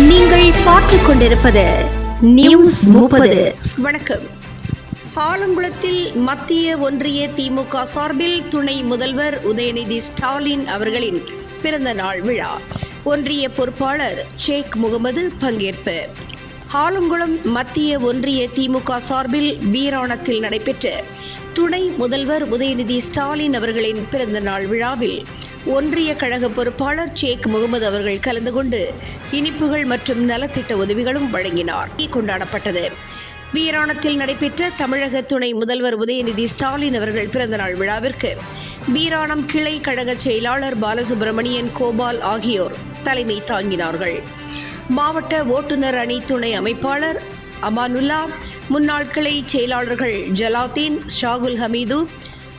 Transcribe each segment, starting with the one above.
நீங்கள் பார்த்துக் கொண்டிருப்பது நியூஸ் 30. வணக்கம். ஆலங்குளத்தில் மத்திய ஒன்றிய திமுக சார்பில் துணை முதல்வர் உதயநிதி ஸ்டாலின் அவர்களின் பிறந்த நாள் விழா. ஒன்றிய பொறுப்பாளர் ஷேக் முகமது பங்கேற்பு. ஆலங்குளம் மத்திய ஒன்றிய திமுக சார்பில் வீராணத்தில் நடைபெற்ற துணை முதல்வர் உதயநிதி ஸ்டாலின் அவர்களின் பிறந்த நாள் விழாவில் ஒன்றிய கழக பொறுப்பாளர் ஷேக் முகமது அவர்கள் கலந்து கொண்டு இனிப்புகள் மற்றும் நலத்திட்ட உதவிகளும் வழங்கினார். கொண்டாடப்பட்டது. வீராணத்தில் நடைபெற்ற தமிழக துணை முதல்வர் உதயநிதி ஸ்டாலின் அவர்கள் பிறந்தநாள் விழாவிற்கு வீராணம் கிளை கழக செயலாளர் பாலசுப்ரமணியன், கோபால் ஆகியோர் தலைமை தாங்கினார்கள். மாவட்ட ஓட்டுநர் அணி துணை அமைப்பாளர் அமானுல்லா, முன்னாள் கிளை செயலாளர்கள் ஜலாத்தீன், ஷாகுல் ஹமீது,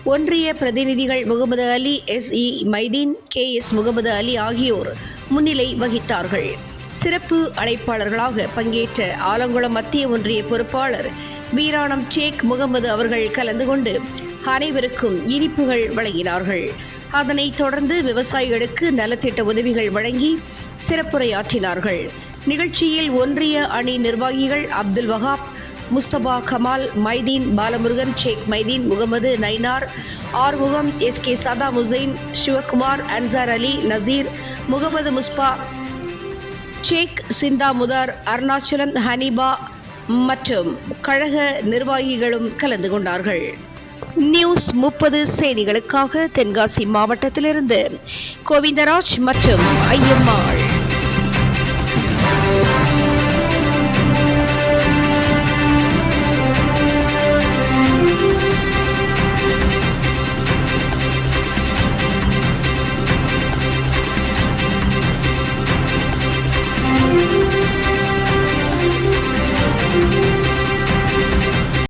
ஒன்றிய பிரதிநிதிகள் முகமது அலி, SE மைதீன், KS முகமது அலி ஆகியோர் முன்னிலை வகித்தார்கள். சிறப்பு அழைப்பாளர்களாக பங்கேற்ற ஆலங்குளம் மத்திய ஒன்றிய பொறுப்பாளர் வீராணம் ஷேக் முகமது அவர்கள் கலந்து கொண்டு அனைவருக்கும் இனிப்புகள் வழங்கினார்கள். அதனைத் தொடர்ந்து விவசாயிகளுக்கு நலத்திட்ட உதவிகள் வழங்கி சிறப்புரையாற்றினார்கள். நிகழ்ச்சியில் ஒன்றிய அணி நிர்வாகிகள் அப்துல் வஹாப், முஸ்தபா கமால், மைதீன், பாலமுருகன், ஷேக் மைதீன், முகமது நைனார், ஆறுமுகம், SK சதாம் ஹுசைன், சிவகுமார், அன்சார் அலி, நசீர், முகமது முஸ்பா, ஷேக் சிந்தாமுதார், அருணாச்சலம், ஹனீபா மற்றும் கழக நிர்வாகிகளும் கலந்து கொண்டார்கள். நியூஸ் 30 செய்திகளுக்காக தென்காசி மாவட்டத்திலிருந்து கோவிந்தராஜ் மற்றும் ஐயம்மாள்.